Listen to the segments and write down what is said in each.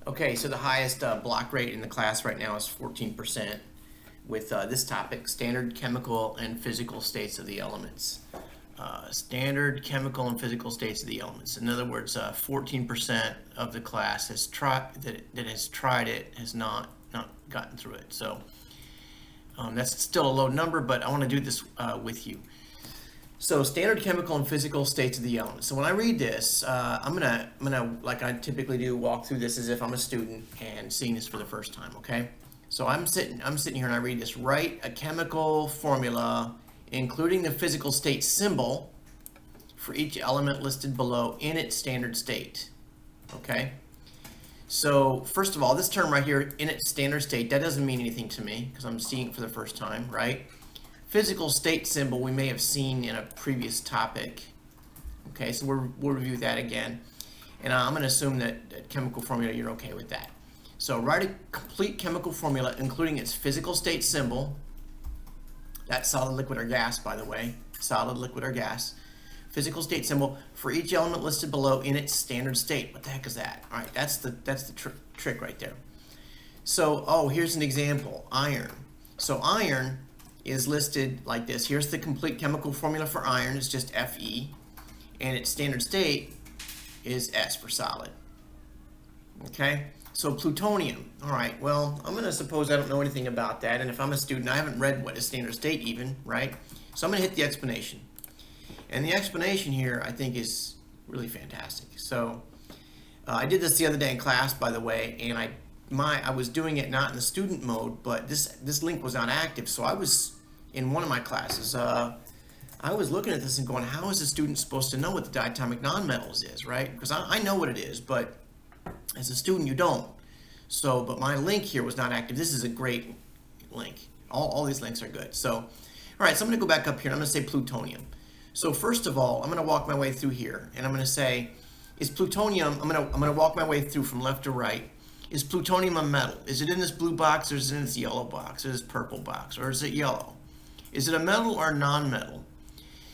Okay, so the highest block rate in the class right now is 14% with this topic, standard chemical and physical states of the elements. Standard chemical and physical states of the elements. In other words, 14% of the class has tried that has tried it has not gotten through it. So that's still a low number, but I want to do this with you. So standard chemical and physical states of the elements. So when I read this, I'm gonna like I typically do, walk through this as if I'm a student and seeing this for the first time. Okay. So I'm sitting here and I read this. Write a chemical formula, including the physical state symbol, for each element listed below in its standard state. Okay. So first of all, this term right here, in its standard state, that doesn't mean anything to me because I'm seeing it for the first time, right? Physical state symbol we may have seen in a previous topic. Okay, so we'll review that again. And I'm going to assume that chemical formula, you're okay with that. So write a complete chemical formula, including its physical state symbol. That's solid, liquid, or gas, by the way. Solid, liquid, or gas. Physical state symbol for each element listed below in its standard state. What the heck is that? All right, that's the trick right there. So, here's an example. Iron. So iron is listed like this. Here's the complete chemical formula for iron. It's just Fe, and its standard state is S for solid. Okay, so plutonium. All right, well, I'm going to suppose I don't know anything about that, and if I'm a student, I haven't read what is standard state even, right? So I'm going to hit the explanation. And the explanation here, I think, is really fantastic. So I did this the other day in class, by the way, and I was doing it not in the student mode, but this link was not active, so I was in one of my classes. I was looking at this and going, how is a student supposed to know what the diatomic nonmetals is, right? Because I know what it is, but as a student you don't. So, but my link here was not active. This is a great link. All these links are good. So, all right, so I'm going to go back up here and I'm going to say plutonium. So first of all, I'm going to walk my way through here and I'm going to say, is plutonium, I'm going to walk my way through from left to right. Is plutonium a metal? Is it in this blue box, or is it in this yellow box, or this purple box, or is it yellow? Is it a metal or a non-metal?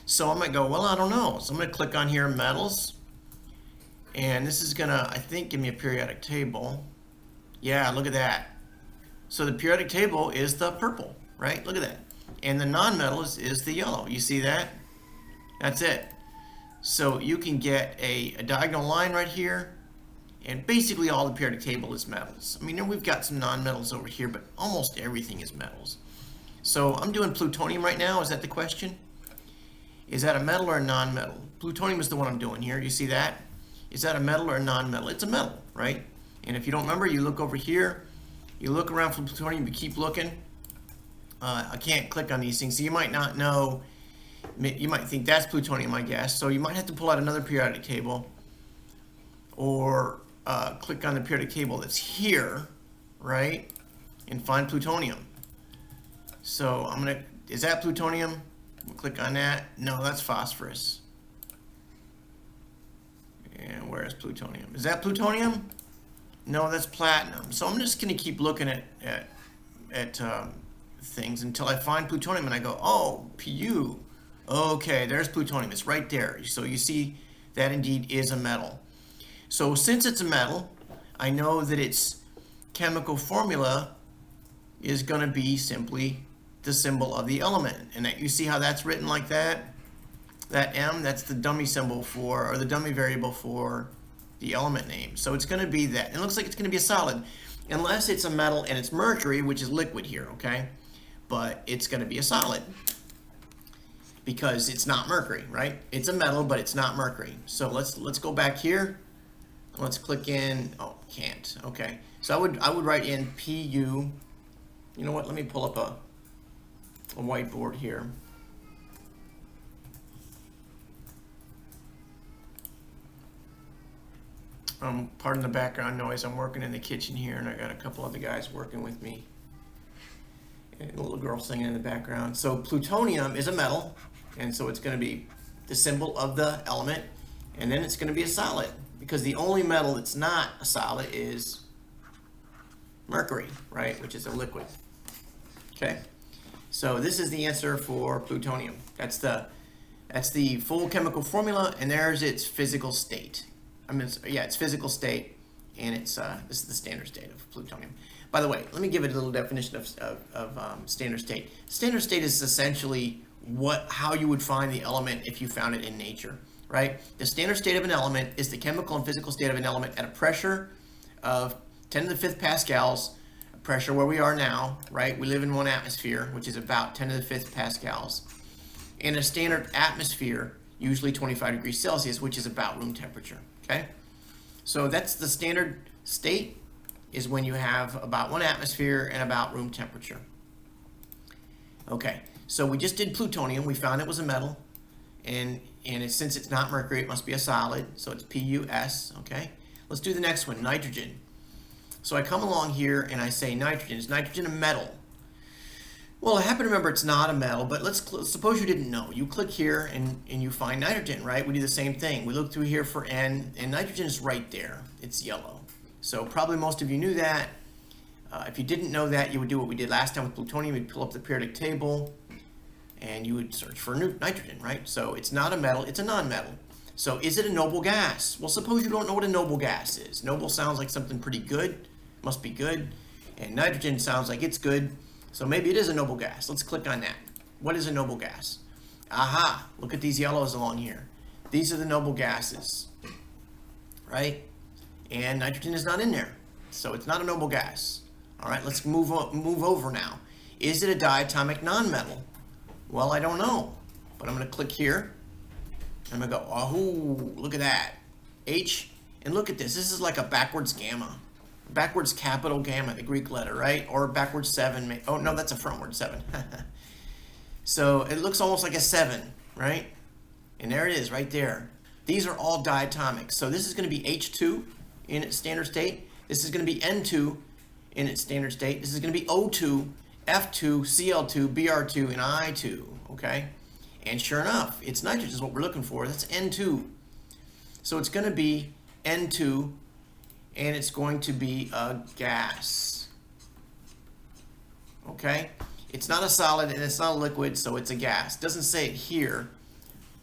So I'm going to go, well, I don't know. So I'm going to click on here, metals. And this is going to, I think, give me a periodic table. Yeah, look at that. So the periodic table is the purple, right? Look at that. And the non-metal is the yellow. You see that? That's it. So you can get a diagonal line right here. And basically all the periodic table is metals. I mean, we've got some non-metals over here, but almost everything is metals. So I'm doing plutonium right now. Is that the question? Is that a metal or a non-metal? Plutonium is the one I'm doing here. You see that? Is that a metal or a non-metal? It's a metal, right? And if you don't remember, you look over here. You look around for plutonium. You keep looking. I can't click on these things, so you might not know. You might think that's plutonium, I guess. So you might have to pull out another periodic table, or click on the periodic table that's here, right, and find plutonium. So I'm gonna, is that plutonium? We'll click on that. No, that's phosphorus. And where is plutonium? Is that plutonium? No, that's platinum. So I'm just gonna keep looking at things until I find plutonium, and I go, oh, Pu. Okay, there's plutonium. It's right there. So you see that indeed is a metal. So since it's a metal, I know that its chemical formula is going to be simply the symbol of the element. And that, you see how that's written like that? That M, that's the dummy symbol for, or the dummy variable for the element name. So it's going to be that. And it looks like it's going to be a solid, unless it's a metal and it's mercury, which is liquid here, okay? But it's going to be a solid because it's not mercury, right? It's a metal, but it's not mercury. So let's go back here. Let's click in. Oh, can't. Okay. So I would write in Pu. You know what? Let me pull up a whiteboard here. Pardon the background noise. I'm working in the kitchen here, and I got a couple other guys working with me. And a little girl singing in the background. So plutonium is a metal, and so it's going to be the symbol of the element, and then it's going to be a solid, because the only metal that's not a solid is mercury, right, which is a liquid. Okay, so this is the answer for plutonium. That's the full chemical formula, and there's its physical state. Its physical state, and it's this is the standard state of plutonium. By the way, let me give it a little definition of standard state. Standard state is essentially how you would find the element if you found it in nature, right? The standard state of an element is the chemical and physical state of an element at a pressure of 10 to the 5th pascals, a pressure where we are now, right? We live in 1 atmosphere, which is about 10 to the 5th pascals, in a standard atmosphere, usually 25 degrees Celsius, which is about room temperature, okay? So that's the standard state, is when you have about 1 atmosphere and about room temperature. Okay, so we just did plutonium. We found it was a metal, and since it's not mercury, it must be a solid, so it's Pus, okay? Let's do the next one, nitrogen. So I come along here and I say nitrogen. Is nitrogen a metal? Well, I happen to remember it's not a metal, but let's suppose you didn't know. You click here and you find nitrogen, right? We do the same thing. We look through here for N, and nitrogen is right there. It's yellow. So probably most of you knew that. If you didn't know that, you would do what we did last time with plutonium. You'd pull up the periodic table, and you would search for nitrogen, right? So it's not a metal, it's a non-metal. So is it a noble gas? Well, suppose you don't know what a noble gas is. Noble sounds like something pretty good, must be good, and nitrogen sounds like it's good, so maybe it is a noble gas. Let's click on that. What is a noble gas? Aha, look at these yellows along here. These are the noble gases, right? And nitrogen is not in there, so it's not a noble gas. All right, let's move over now. Is it a diatomic nonmetal? Well, I don't know, but I'm going to click here. I'm going to go, oh, look at that. H, and look at this. This is like a backwards gamma. Backwards capital gamma, the Greek letter, right? Or backwards 7. Oh, no, that's a frontward 7. So it looks almost like a 7, right? And there it is right there. These are all diatomic. So this is going to be H2 in its standard state. This is going to be N2 in its standard state. This is going to be O2, F2, Cl2, Br2, and I2, okay? And sure enough, it's nitrogen is what we're looking for. That's N2. So it's going to be N2, and it's going to be a gas, okay? It's not a solid, and it's not a liquid, so it's a gas. Doesn't say it here,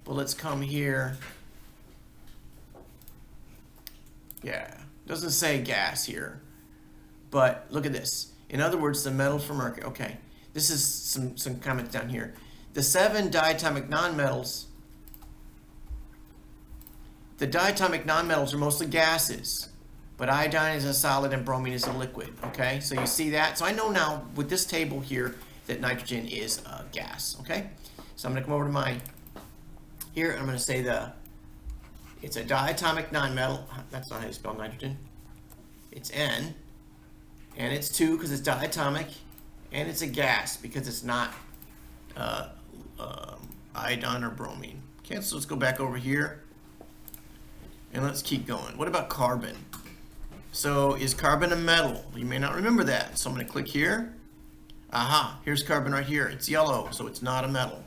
but let's come here. Yeah, doesn't say gas here, but look at this. In other words, the metal for mercury. Okay, this is some comments down here. The 7 diatomic nonmetals, the diatomic nonmetals are mostly gases, but iodine is a solid and bromine is a liquid, okay? So you see that? So I know now with this table here that nitrogen is a gas, okay? So I'm gonna come over to my, here, I'm gonna say it's a diatomic nonmetal. That's not how you spell nitrogen. It's N, and it's 2 because it's diatomic, and it's a gas because it's not iodine or bromine. Okay, so let's go back over here, and let's keep going. What about carbon? So is carbon a metal? You may not remember that. So I'm going to click here. Aha, here's carbon right here. It's yellow, so it's not a metal.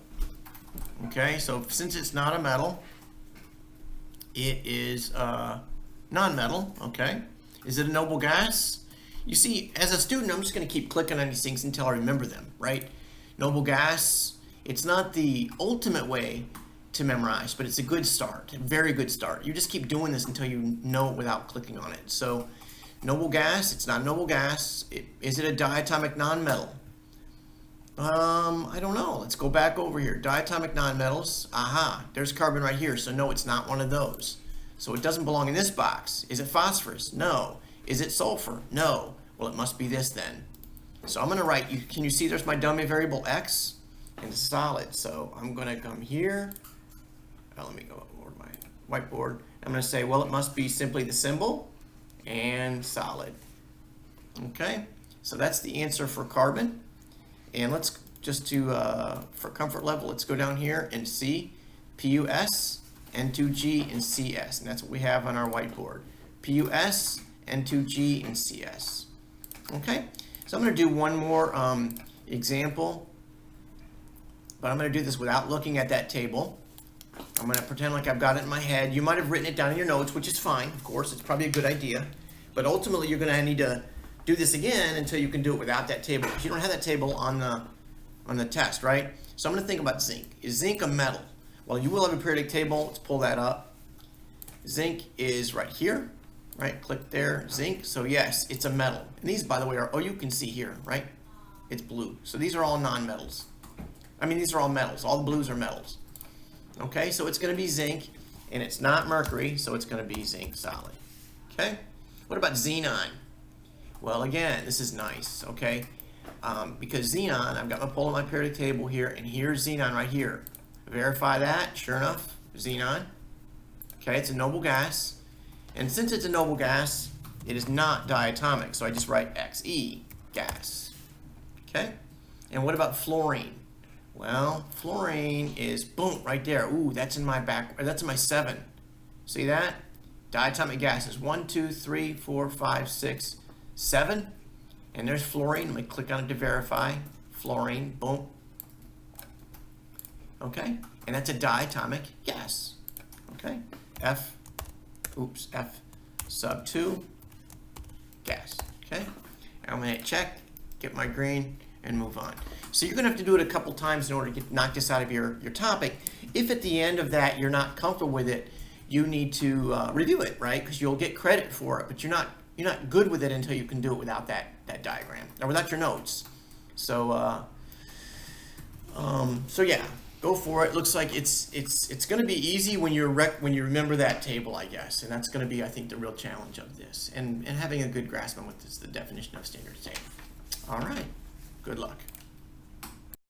Okay, so since it's not a metal, it is non-metal, okay? Is it a noble gas? You see, as a student, I'm just going to keep clicking on these things until I remember them, right? Noble gas, it's not the ultimate way to memorize, but it's a good start, a very good start. You just keep doing this until you know it without clicking on it. So, noble gas, it's not a noble gas. Is it a diatomic nonmetal? I don't know. Let's go back over here. Diatomic nonmetals. Aha, there's carbon right here. So no, it's not one of those. So it doesn't belong in this box. Is it phosphorus? No. Is it sulfur? No. Well, it must be this then. So I'm going to write, can you see there's my dummy variable x? And it's solid. So I'm going to come here. Let me go over to my whiteboard. I'm going to say, well, it must be simply the symbol and solid. Okay. So that's the answer for carbon. And let's just for comfort level, let's go down here and see Pus, N2G, and Cs. And that's what we have on our whiteboard. Pus, N2G, and Cs. Okay, so I'm going to do one more example, but I'm going to do this without looking at that table. I'm going to pretend like I've got it in my head. You might have written it down in your notes, which is fine, of course. It's probably a good idea. But ultimately, you're going to need to do this again until you can do it without that table, because you don't have that table on the test, right? So I'm going to think about zinc. Is zinc a metal? Well, you will have a periodic table. Let's pull that up. Zinc is right here. right? Click there, zinc. So yes, it's a metal. And these, by the way, are, oh, you can see here, right? It's blue. So these are all non-metals. I mean, these are all metals. All the blues are metals. Okay, so it's going to be zinc, and it's not mercury, so it's going to be zinc solid. Okay, what about xenon? Well, again, this is nice, okay? Because xenon, I've got my pull on my periodic table here, and here's xenon right here. Verify that, sure enough, xenon. Okay, it's a noble gas. And since it's a noble gas, it is not diatomic, so I just write Xe, gas. Okay? And what about fluorine? Well, fluorine is, boom, right there. Ooh, that's in my that's in my 7. See that? Diatomic gases, 1, 2, 3, 4, 5, 6, 7. And there's fluorine. Let me click on it to verify. Fluorine, boom. Okay? And that's a diatomic gas. Okay? F sub 2, gas. Okay? I'm going to hit check, get my green, and move on. So you're going to have to do it a couple times in order to knock this out of your topic. If at the end of that you're not comfortable with it, you need to review it, right? Because you'll get credit for it, but you're not good with it until you can do it without that diagram or without your notes. So so yeah, go for it. Looks like it's going to be easy when you remember that table, I guess, and that's going to be, I think, the real challenge of this, and having a good grasp on what is the definition of standard table. All right, good luck.